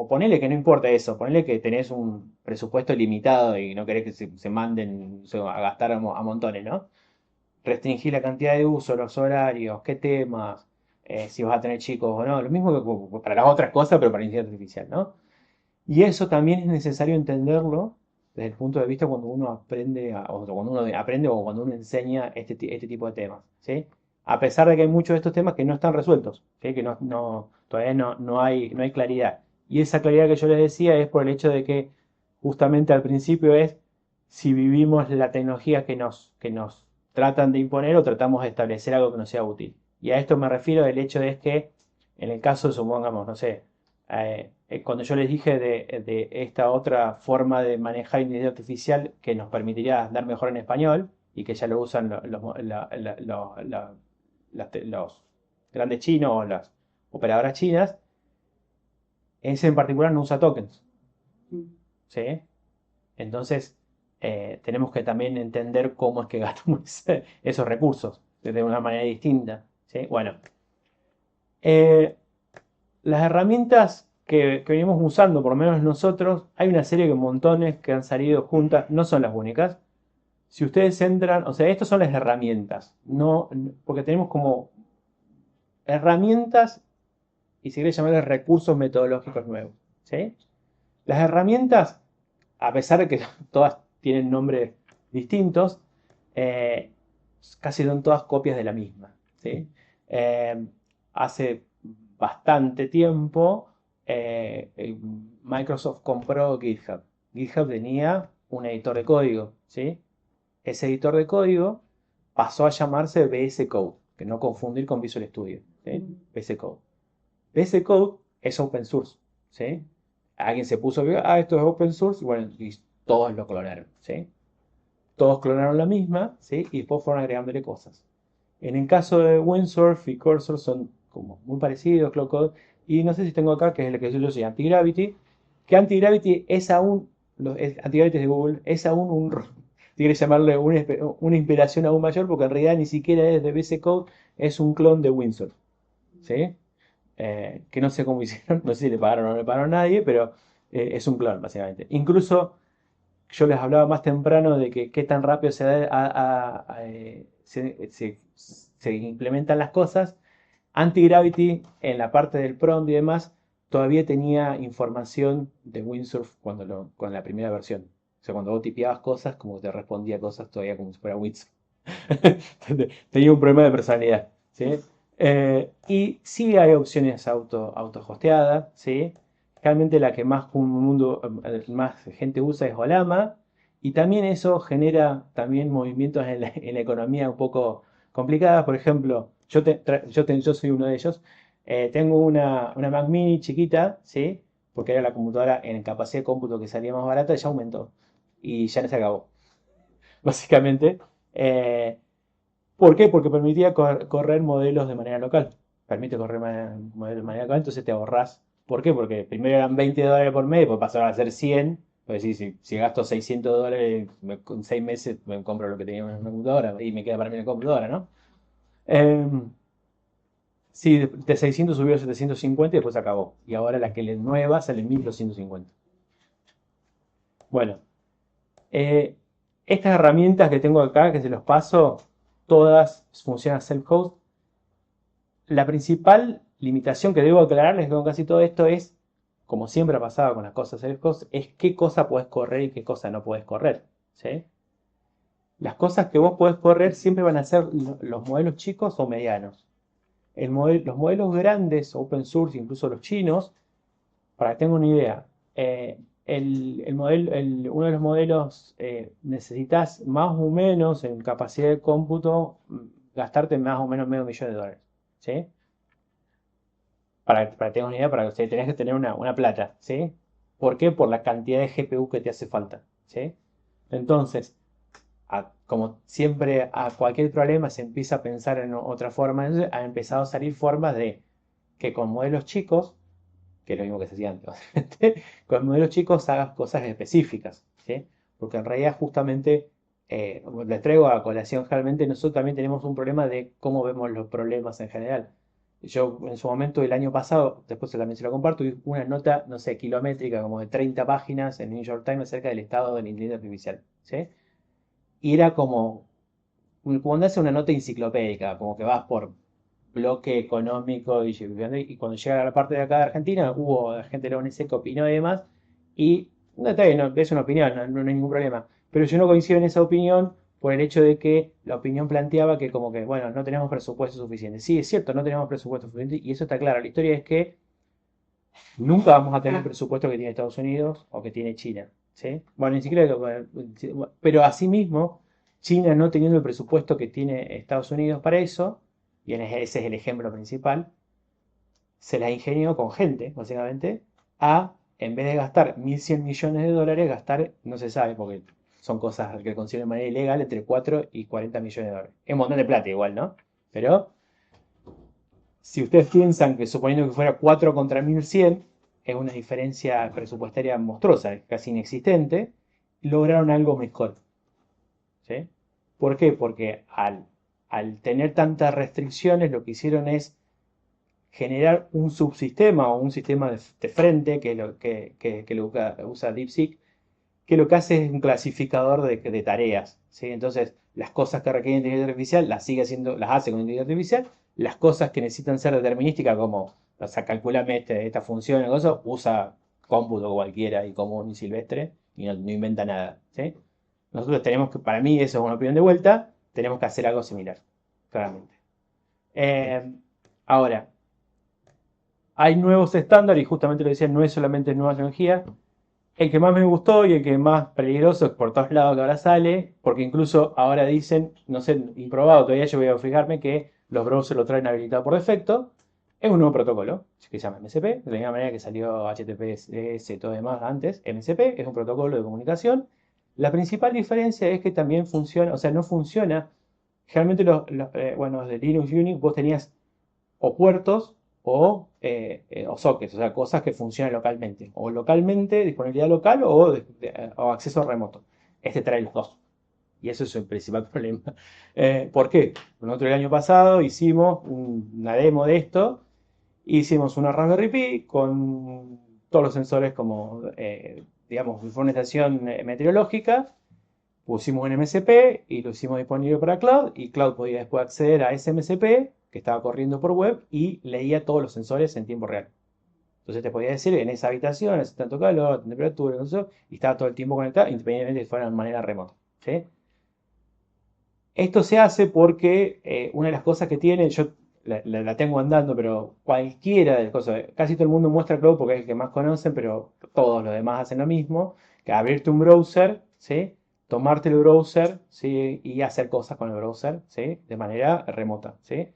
o ponele que no importa eso, ponele que tenés un presupuesto limitado y no querés que se manden a gastar a montones, ¿no? Restringir la cantidad de uso, los horarios, qué temas, si vas a tener chicos o no. Lo mismo que para las otras cosas, pero para la inteligencia artificial, ¿no? Y eso también es necesario entenderlo desde el punto de vista cuando uno aprende, o cuando uno aprende o cuando uno enseña este tipo de temas, ¿sí? A pesar de que hay muchos de estos temas que no están resueltos, ¿sí? Que todavía no hay claridad. Y esa claridad que yo les decía es por el hecho de que justamente al principio es si vivimos la tecnología que nos tratan de imponer o tratamos de establecer algo que nos sea útil. Y a esto me refiero del hecho de que en el caso, supongamos, no sé, cuando yo les dije de esta otra forma de manejar inteligencia artificial que nos permitiría dar mejor en español y que ya lo usan los grandes chinos o las operadoras chinas, ese en particular no usa tokens, ¿sí? Entonces, tenemos que también entender cómo es que gastamos esos recursos de una manera distinta, ¿sí? Bueno, eh, las herramientas que venimos usando, por lo menos nosotros, hay una serie de montones que han salido juntas, no son las únicas. Si ustedes entran, o sea, estas son las herramientas, no, porque tenemos como herramientas y si quieres llamarles recursos metodológicos nuevos, ¿sí? Las herramientas, a pesar de que todas tienen nombres distintos, eh, casi son todas copias de la misma, ¿sí? Hace bastante tiempo Microsoft compró GitHub. GitHub tenía un editor de código, ¿sí? Ese editor de código pasó a llamarse VS Code, que no confundir con Visual Studio, ¿sí? VS Code. VS Code es open source, ¿sí? Alguien se puso, esto es open source, y bueno, y todos lo clonaron, ¿sí? Todos clonaron la misma, ¿sí? Y después fueron agregándole cosas. En el caso de Windsurf y Cursor son como muy parecidos, Cloud, y no sé si tengo acá, que es el que yo soy Antigravity, que Antigravity es aún, Antigravity es de Google, es aún si quieres llamarle una inspiración aún mayor, porque en realidad ni siquiera es de VS Code, es un clon de Windsurf, ¿sí? Que no sé cómo hicieron, no sé si le pagaron o no le pagaron a nadie, pero es un clon, básicamente. Incluso yo les hablaba más temprano de que qué tan rápido se implementan las cosas. Antigravity, en la parte del prompt y demás, todavía tenía información de Windsurf con la primera versión. O sea, cuando vos tipeabas cosas, como que te respondía cosas todavía como si fuera Wix. Tenía un problema de personalidad, ¿sí? Y sí hay opciones auto-hosteadas, ¿sí? Realmente la que más gente usa es Olama, y también eso genera también movimientos en la economía un poco complicadas. Por ejemplo, yo soy uno de ellos. Tengo una Mac mini chiquita, ¿sí? Porque era la computadora en capacidad de cómputo que salía más barata, ya aumentó y ya se acabó, básicamente. Eh, ¿Por qué? Porque permitía correr modelos de manera local. Permite correr modelos de manera local, entonces te ahorrás. ¿Por qué? Porque primero eran $20 por mes, después pasaron a ser 100. Pues si gasto $600, con 6 meses me compro lo que tenía en una computadora y me queda para mí la computadora, ¿no? Em, sí, de 600 subió a 750 y después se acabó. Y ahora la que es nueva sale en 1250. Bueno, Eh, estas herramientas que tengo acá, que se los paso, todas funcionan self-host. La principal limitación que debo aclararles con casi todo esto es, como siempre ha pasado con las cosas self-host, es qué cosa puedes correr y qué cosa no puedes correr, ¿sí? Las cosas que vos podés correr siempre van a ser los modelos chicos o medianos. Los modelos grandes, open source, incluso los chinos, para que tengan una idea, uno de los modelos necesitas más o menos en capacidad de cómputo gastarte más o menos $500,000, ¿sí? Para que tengas una idea, tenés que tener una plata, ¿sí? ¿Por qué? Por la cantidad de GPU que te hace falta, ¿sí? Entonces, como siempre, a cualquier problema se empieza a pensar en otra forma. Entonces, han empezado a salir formas de que con modelos chicos, que es lo mismo que se hacía antes, obviamente, con modelos chicos hagas cosas específicas, ¿sí? Porque en realidad justamente, les traigo a colación, realmente nosotros también tenemos un problema de cómo vemos los problemas en general. Yo en su momento, el año pasado, después también se lo comparto, vi una nota, no sé, kilométrica, como de 30 páginas en New York Times acerca del estado de la inteligencia artificial, ¿sí? Y era como cuando hace una nota enciclopédica, como que vas por bloque económico y cuando llega a la parte de acá de Argentina, hubo gente de la ONC que opinó y demás, y no, está bien, es una opinión, no hay ningún problema, pero yo no coincido en esa opinión por el hecho de que la opinión planteaba que como que, bueno, no tenemos presupuesto suficiente. Sí, es cierto, no tenemos presupuesto suficiente y eso está claro. La historia es que nunca vamos a tener el presupuesto que tiene Estados Unidos o que tiene China, ¿sí? Bueno, ni siquiera, bueno, pero asimismo, China no teniendo el presupuesto que tiene Estados Unidos para eso, y ese es el ejemplo principal, se la ingenió con gente, básicamente, en vez de gastar $1.100 millones, gastar, no se sabe, porque son cosas que consiguen de manera ilegal, entre 4 y $40 millones. Es un montón de plata igual, ¿no? Pero si ustedes piensan que suponiendo que fuera 4 contra 1.100, es una diferencia presupuestaria monstruosa, casi inexistente, lograron algo mejor, ¿sí? ¿Por qué? Porque al tener tantas restricciones, lo que hicieron es generar un subsistema o un sistema de frente, que es lo que usa DeepSeek, que lo que hace es un clasificador de tareas, ¿sí? Entonces, las cosas que requieren inteligencia artificial las hace con inteligencia artificial. Las cosas que necesitan ser determinísticas, como, o sea, calculame esta función, usa cómputo cualquiera y común y silvestre y no inventa nada, ¿sí? Nosotros tenemos que, para mí, eso es una opinión de vuelta, tenemos que hacer algo similar, claramente. Ahora, hay nuevos estándares y justamente lo decía, no es solamente nueva tecnología. El que más me gustó y el que más peligroso es por todos lados que ahora sale, porque incluso ahora dicen, no sé, improbado todavía, yo voy a fijarme que los browsers lo traen habilitado por defecto. Es un nuevo protocolo que se llama MCP, de la misma manera que salió HTTPS y todo demás antes. MCP es un protocolo de comunicación. La principal diferencia es que también funciona, o sea, no funciona. Generalmente bueno, de Linux Unix vos tenías o puertos o sockets, o sea, cosas que funcionan localmente. O localmente, disponibilidad local o acceso remoto. Este trae los dos. Y eso es el principal problema. ¿Por qué? Nosotros el año pasado hicimos una demo de esto. Hicimos una Raspberry Pi con todos los sensores como, digamos, fue una estación meteorológica. Pusimos un MCP y lo hicimos disponible para Cloud y Cloud podía después acceder a ese MCP que estaba corriendo por web y leía todos los sensores en tiempo real. Entonces te podía decir, en esa habitación hace tanto calor, tanta temperatura, no sé, y estaba todo el tiempo conectado, independientemente de que fuera de manera remota. ¿Sí? Esto se hace porque una de las cosas que tiene, yo la tengo andando, pero cualquiera de las cosas, casi todo el mundo muestra Cloud porque es el que más conocen, pero todos los demás hacen lo mismo, que abrirte un browser, ¿sí? Tomarte el browser, ¿sí? Y hacer cosas con el browser, ¿sí? De manera remota, ¿sí?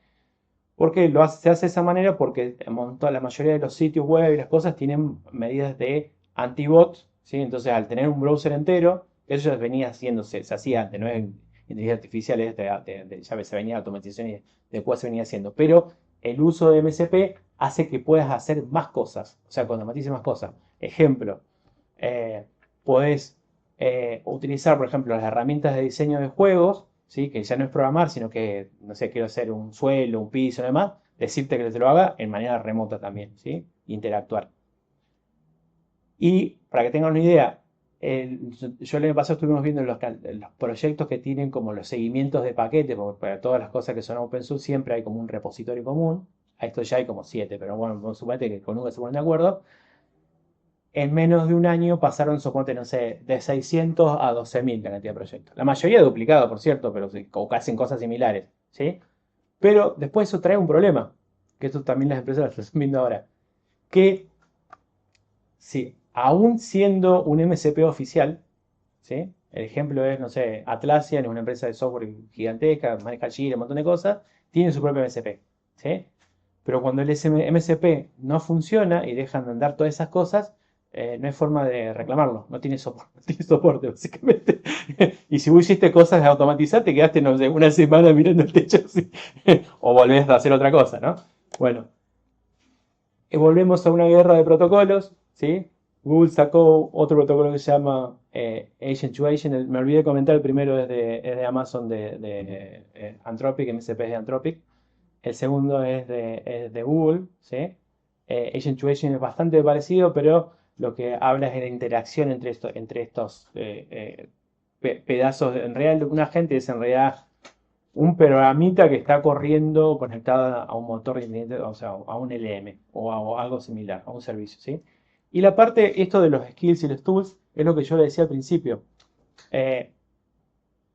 Porque se hace de esa manera porque la mayoría de los sitios web y las cosas tienen medidas de anti-bot, ¿sí? Entonces al tener un browser entero, eso ya venía haciéndose, se hacía antes, no es inteligencia artificial, ya se venía automatización y después se venía haciendo. Pero el uso de MCP hace que puedas hacer más cosas, o sea, cuando automatices más cosas. Ejemplo, eh, podés utilizar, por ejemplo, las herramientas de diseño de juegos, ¿sí? Que ya no es programar, sino que, no sé, quiero hacer un suelo, un piso y demás, decirte que te lo haga en manera remota también, ¿sí? Interactuar. Y para que tengan una idea, yo el año pasado estuvimos viendo los proyectos que tienen como los seguimientos de paquetes, porque para todas las cosas que son open source siempre hay como un repositorio común. A esto ya hay como 7, pero bueno, suponete que con uno se ponen de acuerdo. En menos de un año pasaron, suponte, no sé, de 600 a 12.000 la cantidad de proyectos. La mayoría duplicado, por cierto, pero o hacen cosas similares, ¿sí? Pero después eso trae un problema, que esto también las empresas lo están viendo ahora, que si aún siendo un MCP oficial, ¿sí? El ejemplo es, no sé, Atlassian es una empresa de software gigantesca, maneja Chile, un montón de cosas, tiene su propio MCP, ¿sí? Pero cuando el MCP no funciona y dejan de andar todas esas cosas, no hay forma de reclamarlo, no tiene soporte, no tiene soporte básicamente. Y si vos hiciste cosas de automatizar, te quedaste, no sé, una semana mirando el techo así, o volvés a hacer otra cosa, ¿no? Bueno, volvemos a una guerra de protocolos, ¿sí? Google sacó otro protocolo que se llama Agent to Agent. Me olvidé de comentar, el primero es de Amazon, de Anthropic, MCP es de Anthropic. El segundo es de Google, ¿sí? Agent to Agent es bastante parecido, pero lo que habla es de la interacción entre estos pedazos. En realidad, un agente es en realidad un programita que está corriendo conectada a un motor independiente, o sea, a un LM o a algo similar, a un servicio, ¿sí? Y la parte, esto de los skills y los tools, es lo que yo le decía al principio. Eh,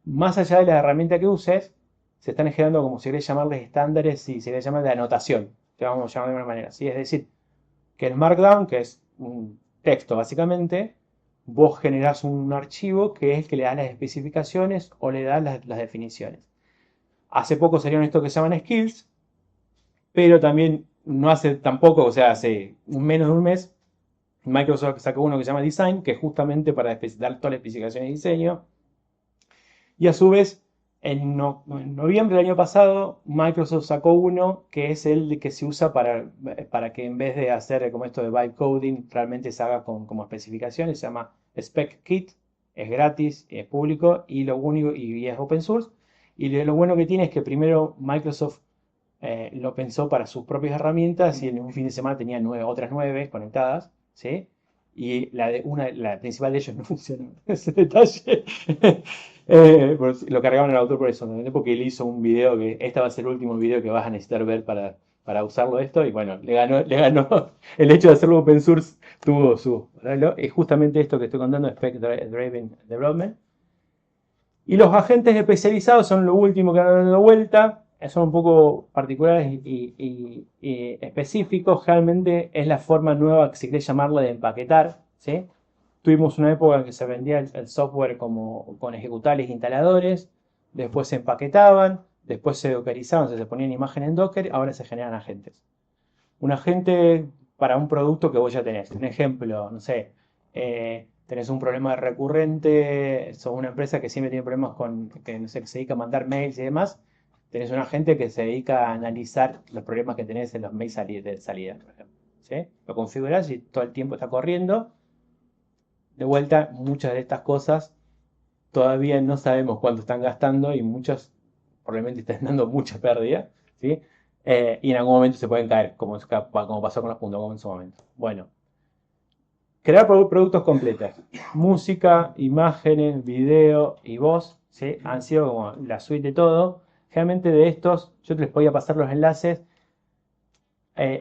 Más allá de la herramienta que uses, se están generando, como si querés llamarles, estándares y se les llama de anotación, que vamos a llamar de una manera, ¿sí? Es decir, que el Markdown, que es un texto básicamente, vos generás un archivo que es el que le da las especificaciones o le da las definiciones. Hace poco salieron esto que se llaman skills, pero también no hace tampoco, o sea, hace menos de un mes, Microsoft sacó uno que se llama Design, que es justamente para dar todas las especificaciones de diseño. Y a su vez, en noviembre del año pasado, Microsoft sacó uno que es el que se usa para que en vez de hacer como esto de vibe coding, realmente se haga como especificaciones. Se llama Spec Kit, es gratis, es público y lo único y es open source. Y lo bueno que tiene es que primero Microsoft lo pensó para sus propias herramientas y en un fin de semana tenía otras 9 conectadas, ¿sí? Y la principal de ellos no funcionó. Ese detalle. Lo cargaron el autor por eso, ¿no? Porque él hizo un video que este va a ser el último video que vas a necesitar ver para usarlo esto. Y bueno, le ganó el hecho de hacerlo open source, tuvo su. Es justamente esto que estoy contando, Spec Driven Development. Y los agentes especializados son lo último que han dado vuelta, son un poco particulares y específicos. Realmente es la forma nueva, si querés llamarla, de empaquetar, ¿sí? Tuvimos una época en que se vendía el software con ejecutables e instaladores, después se empaquetaban, después se dockerizaban, se ponían imágenes en Docker, ahora se generan agentes. Un agente para un producto que vos ya tenés. Un ejemplo, no sé, tenés un problema recurrente, sos una empresa que siempre tiene problemas que, no sé, que se dedica a mandar mails y demás. Tenés un agente que se dedica a analizar los problemas que tenés en los mails de salida, por ejemplo. ¿Sí? Lo configurás y todo el tiempo está corriendo. De vuelta, muchas de estas cosas todavía no sabemos cuánto están gastando y muchos probablemente están dando mucha pérdida, ¿sí? Y en algún momento se pueden caer, como pasó con los .com en su momento. Bueno, crear productos completos. Música, imágenes, video y voz, ¿sí? Han sido como la suite de todo. Realmente de estos, yo les voy a pasar los enlaces.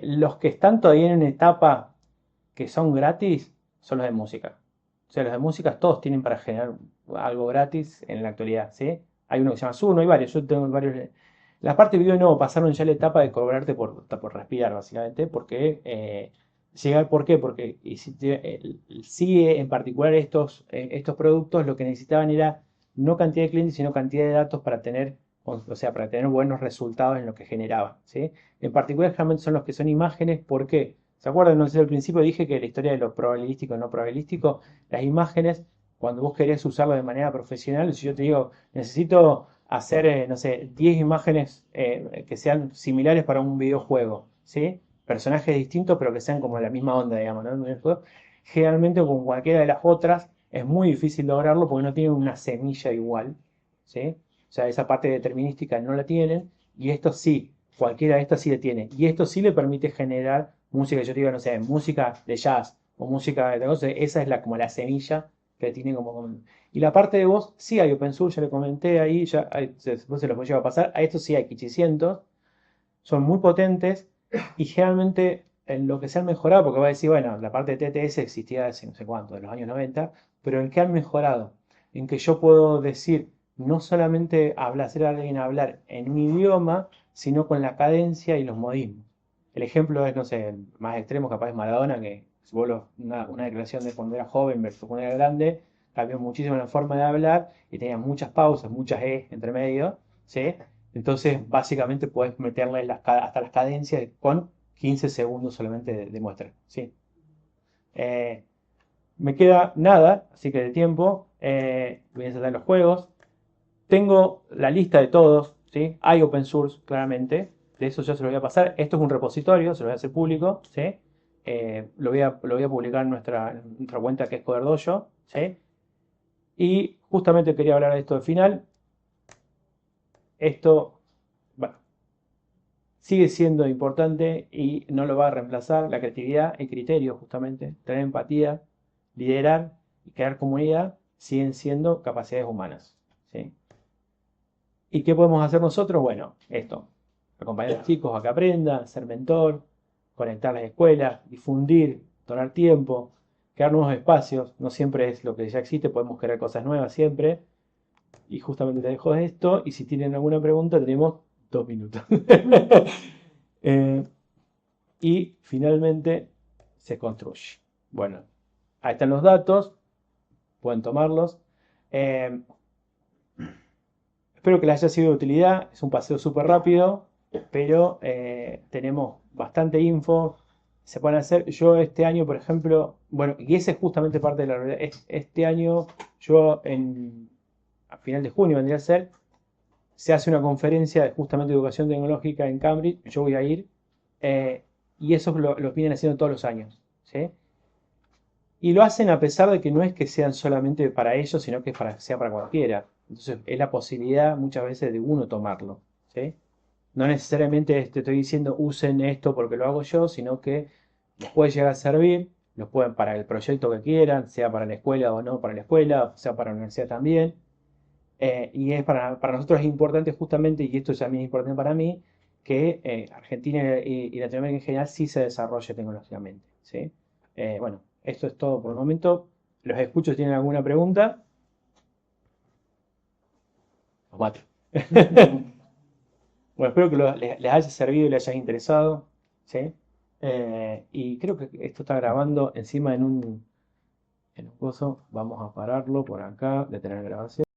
Los que están todavía en etapa que son gratis son los de música. O sea, los de música todos tienen para generar algo gratis en la actualidad, ¿sí? Hay uno que se llama Suno, hay varios, yo tengo varios. La parte de video no, pasaron ya la etapa de cobrarte por respirar, básicamente, porque ¿por qué? Porque sí, en particular estos productos lo que necesitaban era no cantidad de clientes, sino cantidad de datos para tener, o sea, para tener buenos resultados en lo que generaban, ¿sí? En particular, generalmente son los que son imágenes, ¿por qué? ¿Se acuerdan? No sé, al principio dije que la historia de lo probabilístico y no probabilístico, las imágenes, cuando vos querés usarlo de manera profesional, si yo te digo, necesito hacer, no sé, 10 imágenes que sean similares para un videojuego, ¿sí? Personajes distintos, pero que sean como la misma onda, digamos, ¿no? En un videojuego. Generalmente con cualquiera de las otras es muy difícil lograrlo porque no tienen una semilla igual, ¿sí? O sea, esa parte determinística no la tienen, y esto sí, cualquiera de estas sí la tiene. Y esto sí le permite generar música, yo te digo, no sé, música de jazz o música de cosas, esa es como la semilla que tiene como. Y la parte de voz, sí hay open source, ya le comenté ahí, ya después se los voy a pasar. A estos sí hay Kichicientos, son muy potentes y generalmente en lo que se han mejorado, porque va a decir, bueno, la parte de TTS existía hace no sé cuánto, de los años 90, pero en qué han mejorado, en que yo puedo decir, no solamente hacer a alguien hablar en un idioma, sino con la cadencia y los modismos. El ejemplo es, no sé, más extremo capaz es Maradona, que si vos una declaración de cuando era joven versus cuando era grande, cambió muchísimo la forma de hablar y tenía muchas pausas, muchas entre medio, ¿sí? Entonces, básicamente puedes meterle hasta las cadencias con 15 segundos solamente de muestra, ¿sí? Eh, Me queda nada, así que de tiempo, voy a insertar los juegos. Tengo la lista de todos, ¿sí? Hay open source, claramente. De eso ya se lo voy a pasar. Esto es un repositorio, se lo voy a hacer público, ¿sí? Lo voy a publicar en nuestra cuenta, que es CoderDojo, ¿sí? Y justamente quería hablar de esto al final. Esto, bueno, sigue siendo importante y no lo va a reemplazar la creatividad, el criterio, justamente, tener empatía, liderar y crear comunidad siguen siendo capacidades humanas, ¿sí? ¿Y qué podemos hacer nosotros? Bueno, esto, acompañar a los chicos a que aprendan, ser mentor, conectar las escuelas, difundir, donar tiempo, crear nuevos espacios. No siempre es lo que ya existe, podemos crear cosas nuevas siempre. Y justamente te dejo esto, y si tienen alguna pregunta tenemos 2 minutos. Y finalmente se construye. Bueno, ahí están los datos, pueden tomarlos. Eh, Espero que les haya sido de utilidad. Es un paseo súper rápido, pero tenemos bastante info. Se pueden hacer. Yo este año, por ejemplo, bueno, y esa es justamente parte de la realidad. Este año, yo a final de junio vendría a ser, se hace una conferencia de justamente educación tecnológica en Cambridge. Yo voy a ir. eh, y eso lo vienen haciendo todos los años, ¿sí? Y lo hacen a pesar de que no es que sean solamente para ellos, sino que sea para cualquiera. Entonces es la posibilidad muchas veces de uno tomarlo, ¿sí? No necesariamente te estoy diciendo usen esto porque lo hago yo, sino que les puede llegar a servir, los pueden para el proyecto que quieran, sea para la escuela o no para la escuela, sea para la universidad también. Y para nosotros es importante justamente, y esto también es importante para mí, que Argentina y Latinoamérica en general sí se desarrolle tecnológicamente, ¿sí? Bueno, esto es todo por el momento. Los escucho si tienen alguna pregunta. Los mato. Bueno, espero que les haya servido y les haya interesado, ¿sí? Y creo que esto está grabando encima en un coso. Vamos a pararlo por acá, detener grabación.